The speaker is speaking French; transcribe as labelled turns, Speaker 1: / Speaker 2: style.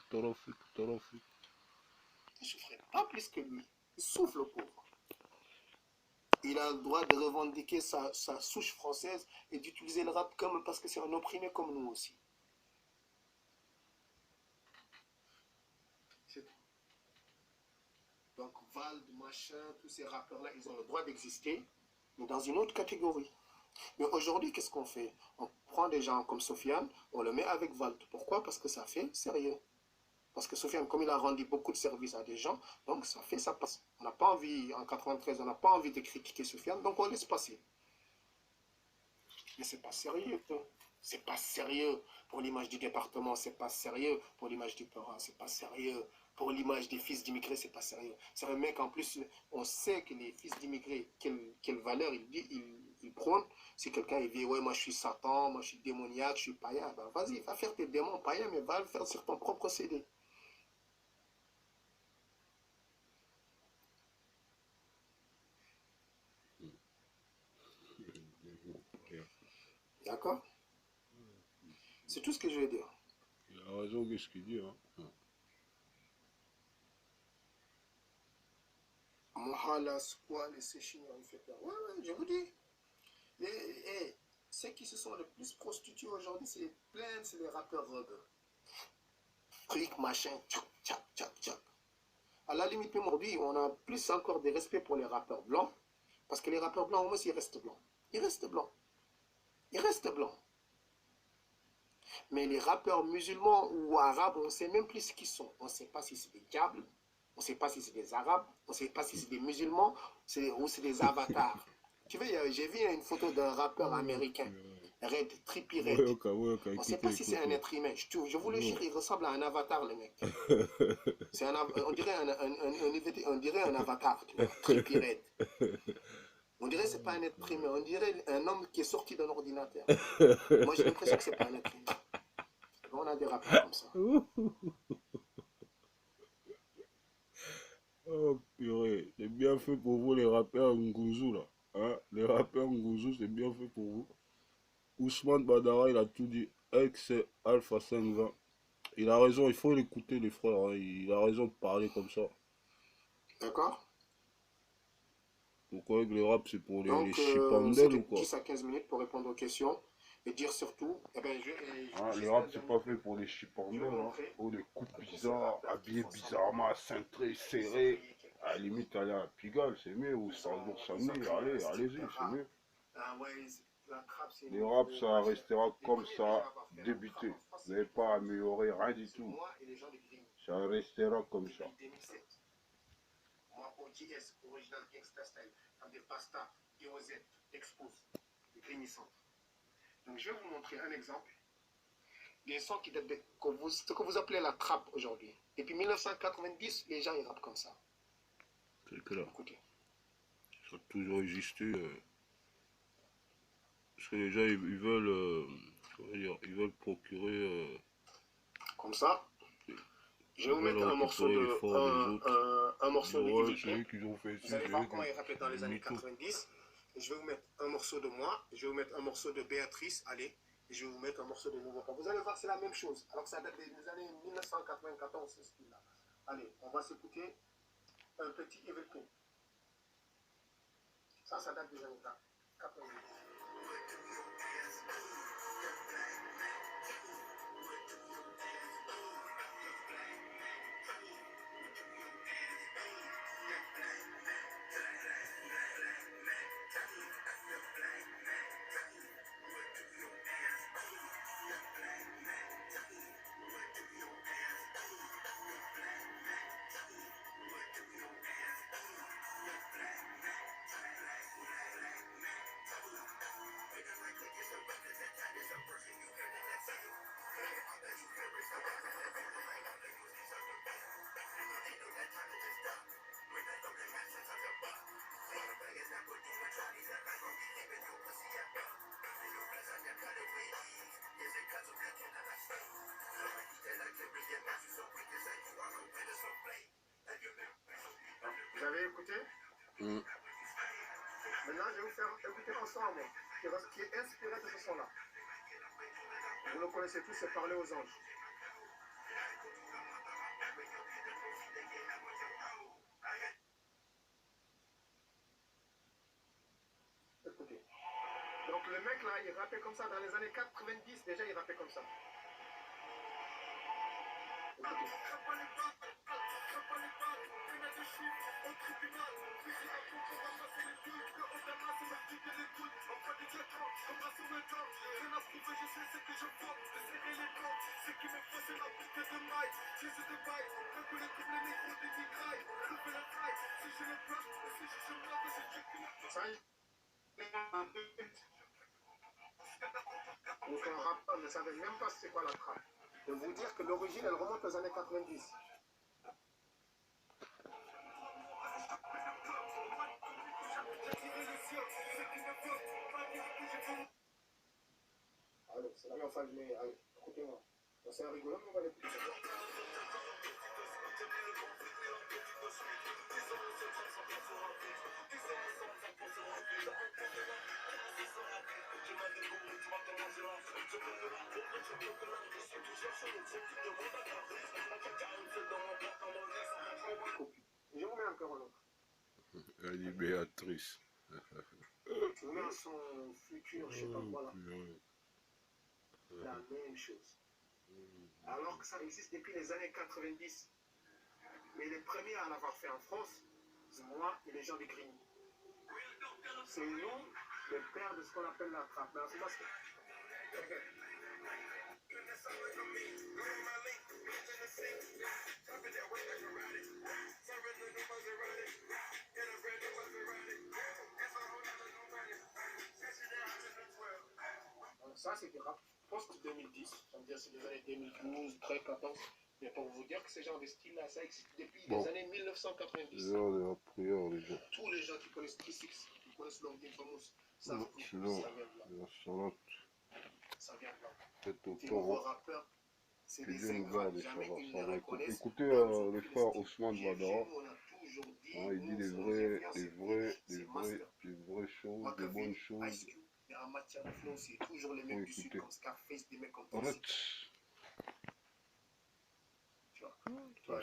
Speaker 1: Torofik.
Speaker 2: Je ne souffrais pas plus que lui. Il souffle, le pauvre. Il a le droit de revendiquer sa souche française et d'utiliser le rap comme parce que c'est un opprimé comme nous aussi. C'est tout. Donc Vald, machin, tous ces rappeurs-là, ils ont le droit d'exister, mais dans une autre catégorie. Mais aujourd'hui, qu'est-ce qu'on fait? On prend des gens comme Sofiane, on le met avec Vald. Pourquoi? Parce que ça fait sérieux. Parce que Sofiane, comme il a rendu beaucoup de services à des gens, donc ça fait, ça passe. On n'a pas envie, en 93, on n'a pas envie de critiquer Sofiane, donc on laisse passer. Mais c'est pas sérieux, c'est pas sérieux pour l'image du département, c'est pas sérieux pour l'image du parent, c'est pas sérieux pour l'image des fils d'immigrés, c'est pas sérieux. C'est un mec, en plus, on sait que les fils d'immigrés, quelle valeur ils prônent. Si quelqu'un il dit, ouais, moi je suis Satan, moi je suis démoniaque, je suis païen, ben vas-y, va faire tes démons païens, mais va le faire sur ton propre CD. D'accord? C'est tout ce que je vais dire.
Speaker 1: Il a raison, qu'est-ce qu'il dit, hein?
Speaker 2: Mohala, Squal et Séchignon, il fait peur. Ouais, je vous dis. Ceux qui se sont le plus prostitués aujourd'hui, c'est les rappeurs rogues. Fric, machin, tchac, tchac, tchac, tchac. À la limite, même aujourd'hui, on a plus encore de respect pour les rappeurs blancs. Parce que les rappeurs blancs, au moins, ils restent blancs. Ils restent blancs. Ils restent blancs. Mais les rappeurs musulmans ou arabes, on ne sait même plus ce qu'ils sont. On ne sait pas si c'est des diables, on ne sait pas si c'est des arabes, on ne sait pas si c'est des musulmans ou c'est des avatars. Tu vois, j'ai vu une photo d'un rappeur américain, Red, Trippie Red. On ne sait pas si c'est un être humain. Je vous le jure, il ressemble à un avatar, le mec. On dirait un avatar, tu vois, Trippie Red. On dirait que ce n'est pas un être humain, on dirait un homme qui est sorti d'un ordinateur. Moi, j'ai l'impression que ce n'est pas un être humain. On a des rappeurs comme ça.
Speaker 1: Oh purée, c'est bien fait pour vous les rappeurs Ngouzou là. Hein? Les rappeurs Ngouzou, c'est bien fait pour vous. Ousmane Badara, il a tout dit. Ex Alpha 520. Il a raison, il faut l'écouter les frères. Hein. Il a raison de parler comme ça.
Speaker 2: D'accord?
Speaker 1: Pourquoi que le rap c'est pour les chipandels
Speaker 2: c'était
Speaker 1: ou quoi?
Speaker 2: 10 à 15 minutes pour répondre aux questions et dire surtout,
Speaker 1: le rap c'est pas fait pour les chipandels, hein. Pour les coups bizarres, habillés bizarrement, cintrés, serrés. À la limite, aller à Pigalle, c'est mieux, ou Strasbourg Samedi, allez-y, c'est mieux. Le rap, ça restera comme ça, débuté, mais pas amélioré, rien du tout. Ça restera comme ça.
Speaker 2: Moi, OGS, Original Gangsta Style, avec Pasta, DOZ, Expose, Grémissant. Donc, je vais vous montrer un exemple des sons qui datent de ce que vous appelez la trappe aujourd'hui. Depuis 1990, les gens ils rappent comme ça.
Speaker 1: C'est que là.
Speaker 2: Écoutez.
Speaker 1: Ça a toujours existé. Parce que les gens ils veulent, ils veulent procurer.
Speaker 2: Comme ça. Je vais vous mettre un morceau de un morceau de Evil King. Vous allez voir comment il rappelait dans les années 90. Et je vais vous mettre un morceau de moi. Je vais vous mettre un morceau de Béatrice. Allez. Et je vais vous mettre un morceau de Nouveau Camp. Vous allez voir, c'est la même chose. Alors que ça date des années 1994, ce style-là. Allez, on va s'écouter un petit Evil King. Ça date des années 90. Vous avez écouté? Maintenant, je vais vous faire écouter un son qui est inspiré de ce son-là. Vous le connaissez tous, c'est Parler aux anges. mec là, il rappait comme ça dans les années 90, déjà il rappait comme ça. Écoutez. Donc un rappeur ne savait même pas c'est quoi la trappe. De vous dire que l'origine elle remonte aux années 90. Allez, c'est la enfin je mets. Allez, écoutez-moi. C'est un rigolo, mais on va l'écouter. Je vous mets encore un autre.
Speaker 1: Elle est Béatrice.
Speaker 2: Je vous mets son futur, je sais pas quoi là. La même chose. Alors que ça existe depuis les années 90. Mais les premiers à l'avoir fait en France, c'est moi et les gens de Grigny. C'est nous, les pères de ce qu'on appelle la trappe. Mais c'est parce que... Ça, c'est du rap post-2010. Ça veut dire c'est les années 2012, 13, 14. Mais pour vous dire que ce genre de style-là, ça existe depuis les années 1990.
Speaker 1: La prière, les gens.
Speaker 2: Tous les gens qui connaissent 36, qui connaissent l'Orgueil Famous, savent que ça vient de là.
Speaker 1: La salade.
Speaker 2: Ça vient de là.
Speaker 1: Faites
Speaker 2: Les nouveaux
Speaker 1: autant.
Speaker 2: rappeurs, c'est
Speaker 1: Que
Speaker 2: des
Speaker 1: Dieu nous
Speaker 2: ingrats,
Speaker 1: garde,
Speaker 2: jamais ils ne
Speaker 1: Inch'Allah.
Speaker 2: reconnaissent.
Speaker 1: Écoutez le frère Ousmane Badara. Il dit les vraies choses, des bonnes choses.
Speaker 2: Et en matière de flow, c'est toujours les mecs du sud comme Scarface, des mecs comme
Speaker 1: Arrête.
Speaker 2: Tu vois.